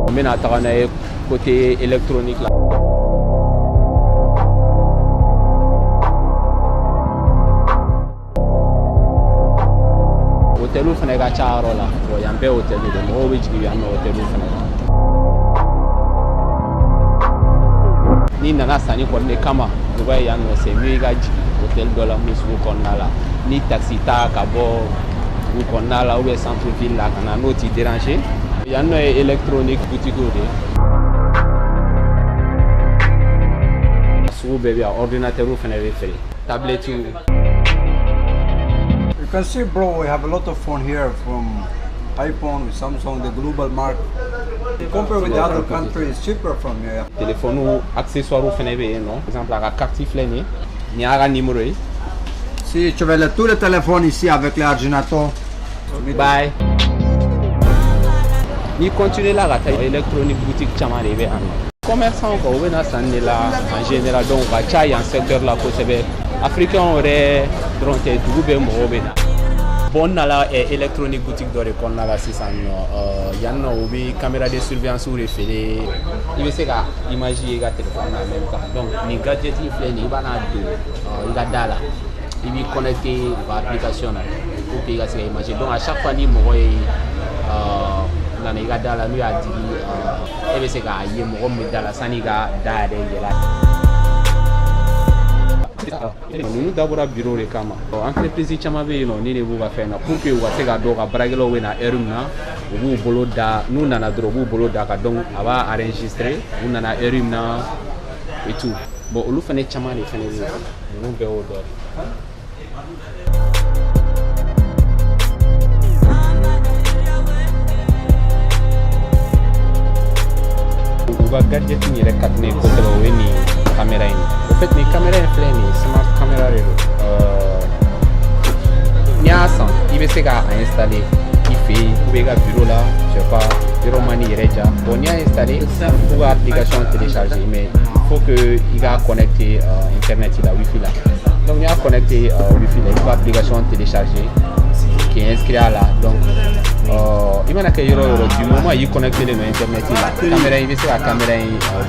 On met un côté électronique là. Hôtel ou fenêtre charo là. Il y a un peu hôtel de moi oui il y a un hôtel ou fenêtre. Ni nana sani ko ne kama. Vous voyez il y a un c'est mieux hôtel de la musu qu'on a là. Ni taxi ta kabo ou qu'on a là où est centre-ville là qu'on a un autre dérangé. Il y a une électronique boutique ou bébé ordinateur ou fenêtre tablette. You can see, bro, we have a lot of phone here from iPhone, with Samsung, the global market. Compared with the other countries, it's cheaper from here. Téléphone ou accessoire ou fenêtre non. Par exemple la carte flânée, ni un numéro. Si tu veux tous les téléphones ici avec les ordinateurs. Bye. Ni continuer la rata électronique boutique chama arrivé en commerçant ko wena sanni la en général donc va chai en secteur la ko sebe africain aurait dronté dugube mo bena bon la électronique boutique d'ore kon la 600 yanno obi caméra de surveillance ou référé il veut ka image ga téléphone en même temps donc ni gadget il fait ni bana do il ga dala il va connecter l'application là pour qu'il y ait ces images donc à chaque fois ni mo nana iga dala mi a digi ebe se ka ye mo mi dala saniga da de la nous d'abord bureau de kama entreprise chama be no ni ne bu ga fena pour que wa se ga do ga bragelo we na erum na bu bolo da nous nana dro bu bolo da ka donc aba enregistrer nous nana erum na et tout bon olu fene chama ni fene nous be o do gadget ni rek kat ne ko telo weni caméra ni en fait ni caméra en ni smart camera niasa il se ga installer il fait bega bureau là je sais pas bureau mani reja bon ni installer pour application télécharger mais faut que il va connecter internet la wifi là donc il a connecté wifi là il va application télécharger qui est inscrit là donc il m'a que du moment il connecté le internet la caméra il c'est la caméra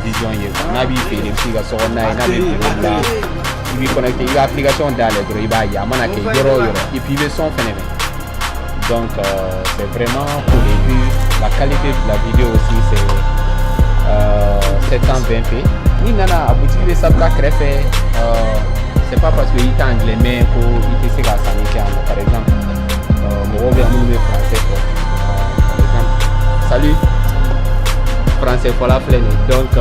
vision il na bi fait les filles sur na na là il connecté il application d'aller il va y a mana que et puis le son phénomène donc c'est vraiment pour les vues la qualité de la vidéo aussi c'est 720p ni nana abouti les sabka crefé c'est pas parce que il t'anglais mais pour il te sera sanitaire par exemple mon français par exemple salut français pour la flène donc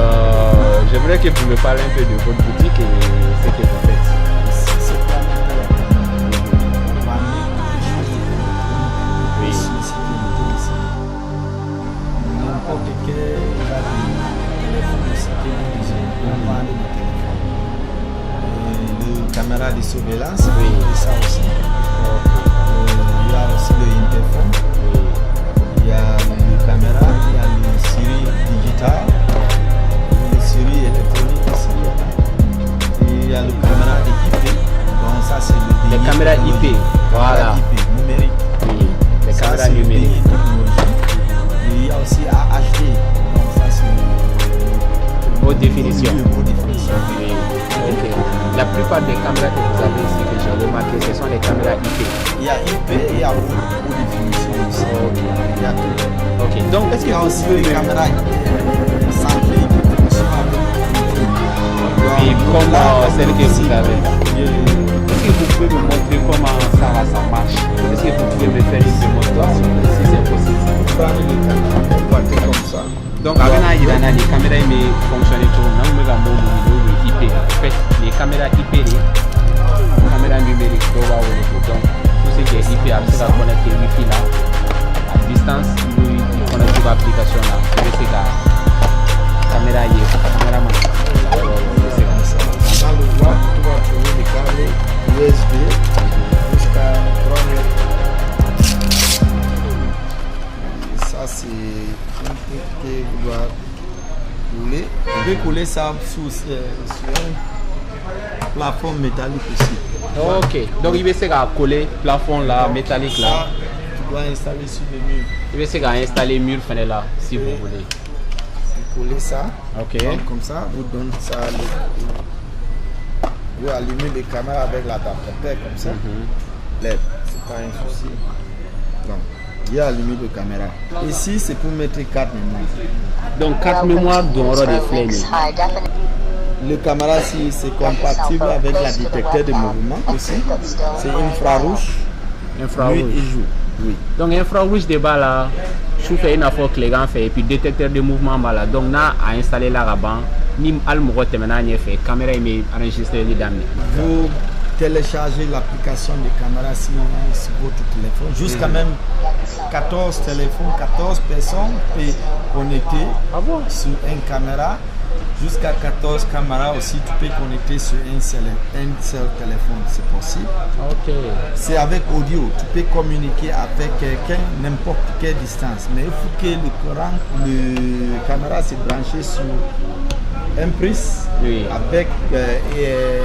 j'aimerais que vous me parlez un peu de votre boutique et ce que vous faites. Oui. N'importe quel téléphone, caméra de surveillance, oui, ça aussi. Il y a aussi le interphone, oui. Il y a le caméra, il y a le série digital, le série électronique aussi. Et il y a le caméra IP. Donc ça c'est le les caméras IP, voilà. IP numérique. Oui, les caméras numériques. Et il y a aussi HD. Donc ça c'est haute définition. Haute définition. Oui. Okay. La plupart des caméras que vous avez ici, que j'ai remarqué, ce sont les caméras IP. Il y a IP et il y a haute définition aussi. Okay. Il y a tout. Ok, donc est-ce Il y que a vous aussi pouvez les caméras sans définition avec. Oui, comme celle que vous avez. Est-ce que vous pouvez me montrer comment ça marche? Est-ce que vous pouvez me faire une démonstration si c'est possible? Prendre les caméras, partir comme ça. Donc, avec les caméras qui fonctionnent tout, nous avons IP. En fait, les caméras IP, les caméras numériques, donc tout ce qui est IP, ça va connecter Wi-Fi là. À distance, nous connectons l'application là. C'est la caméra caméraman. Dans le bois, tu vas trouver des câbles USB jusqu'à 3 mètres. Ça, c'est un truc que vous doit couler. Vous pouvez couler ça sur un plafond métallique aussi. Ok, donc il va essayer de coller le plafond là, métallique là. Tu dois installer sur le mur. Il va essayer d'installer le mur là, si vous voulez. coller ça. Ok. Donc, comme ça, vous donnez ça. Vous allumez les caméras avec l'adaptateur comme ça. LED, c'est pas un souci. Donc, il y a allumé de caméra. Ici, c'est pour mettre 4 mémoires. Donc 4 mémoires d'Oro de Flame. Le caméra, si c'est compatible avec la détecteur de mouvement aussi. C'est infrarouge. Infrarouge. Nuit et jour. Oui. Donc infrarouge de bas là, je fais une affaire que les gars fait et puis détecteur de mouvement là. Donc là à installer là avant, ni al mogote maintenant ni fait caméra mais enregistrer les dames. Vous téléchargez l'application de caméra sur votre téléphone. Jusqu'à même 14 téléphones, 14 personnes peuvent connecter sur une caméra. Jusqu'à 14 caméras aussi, tu peux connecter sur un seul téléphone, c'est possible. Ok. C'est avec audio, tu peux communiquer avec quelqu'un n'importe quelle distance. Mais il faut que le caméra se branche sur un prise avec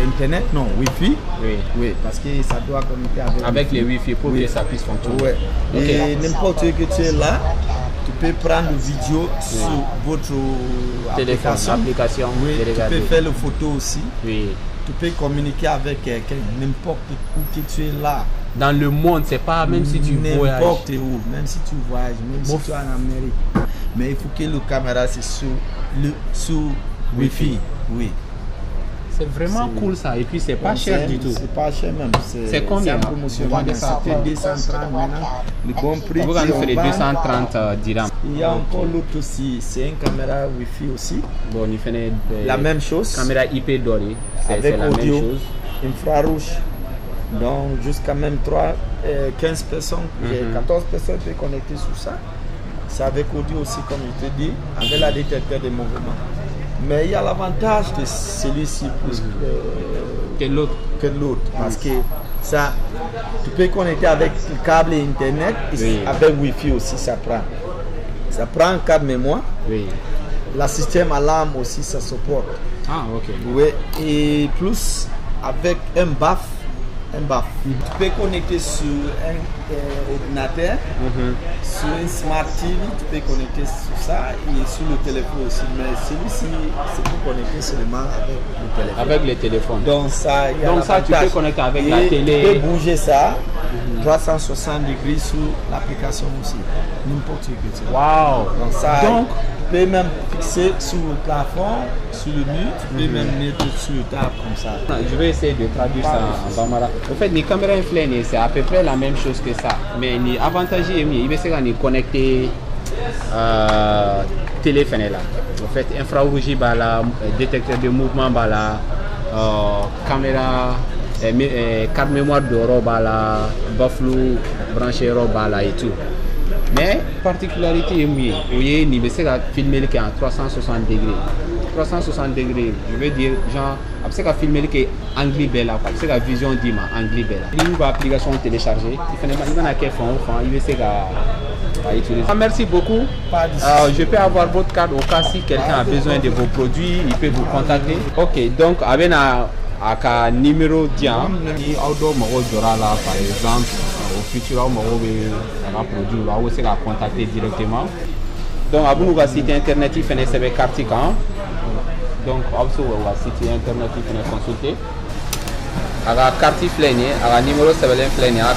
internet, non, Wi-Fi. Oui, parce que ça doit communiquer avec les Wi-Fi pour que ça puisse fonctionner. Ouais. Okay. Et n'importe où que tu es là, tu peux prendre une vidéo sur votre application. Oui, tu peux faire les photos aussi. Oui. Tu peux communiquer avec quelqu'un, n'importe où que tu es là. Dans le monde, c'est pas même si tu voyages. N'importe où, même si tu voyages, même si tu es en Amérique. Mais il faut que le caméra soit sur Wi-Fi. Oui. C'est vraiment cool ça. Et puis c'est pas cher du tout. C'est pas cher même. C'est combien? C'était 230 maintenant. Le bon prix. Vous allez faire les 230 dirhams. Il y a encore l'autre aussi. C'est une caméra Wi-Fi aussi. Bon, il fait la même chose. Caméra IP dorée. Avec la audio, même chose. infrarouge. Donc jusqu'à même 15 personnes, 14 personnes peuvent connecter sur ça. C'est avec audio aussi, comme je te dis, avec la détecteur de mouvement. Mais il y a l'avantage de celui-ci plus que l'autre. Parce que ça, tu peux connecter avec le câble internet et avec Wi-Fi aussi, ça prend. Ça prend un câble mémoire. Oui. Le système alarme aussi, ça supporte. Ah, ok. Oui, et plus avec un BAF. Tu peux connecter sur un ordinateur, sur un smart TV, tu peux connecter sur ça et sur le téléphone aussi. Mais celui-ci, c'est pour connecter seulement avec le téléphone. Avec le téléphone. Donc ça, tu peux connecter avec la télé. Tu peux bouger ça 360 degrés sur l'application aussi. N'importe où. Wow. Donc ça, tu peux même fixer sur le plafond, sur le mur, tu peux même mettre sur le table comme ça. Je vais essayer de traduire ça en Bambara. En fait, les caméras inflées, c'est à peu près la même chose que ça. Mais l'avantage est mieux. Il va se connecter téléphone là. En fait, infrarouge, détecteur de mouvement, caméra, carte mémoire d'Oro, Buffalo, branché et tout. Mais particularité est mieux. Vous voyez, il va se filmer en 360 degrés. 360 degrés, je veux dire, genre, après que filmer que anglais belle, après que vision d'ima anglais belle. Il y a une application téléchargée, il va se utiliser. Merci beaucoup. Je peux avoir votre carte au cas si quelqu'un a besoin de vos produits, il peut vous contacter. Ok, donc avec un numéro d'IAM, outdoor là par exemple, au futur, on va produire, on va contacter directement. Donc, à vous, site internet, il fait des cartes. Donc, also, site internet, il fait consulter. À la carte flène, à la numéro 7 flène, à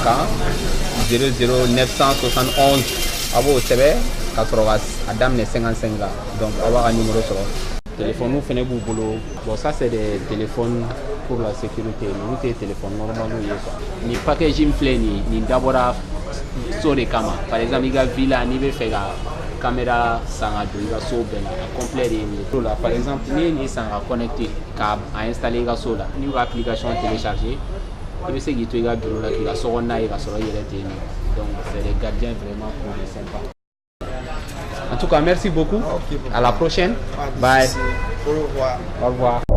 00971. À vous, c'est Adam 55 là. Donc, avoir un numéro sur le téléphone. Nous faisons beaucoup boulot. Bon, ça, c'est des téléphones pour la sécurité. Nous, des téléphones normaux. Ni packaging flène, ni d'abord sur les caméras. Par exemple, il y a une villa, il y a une caméra sanga doiga so bena complet ni là par exemple ni sanga connecté câble à installer ga so là ni application télécharger et puis c'est qui tu ga bureau là qui ga so na ga so yele teni donc c'est des gardiens vraiment cool et sympa. En tout cas merci beaucoup. À la prochaine. Bye. Au revoir. Au revoir.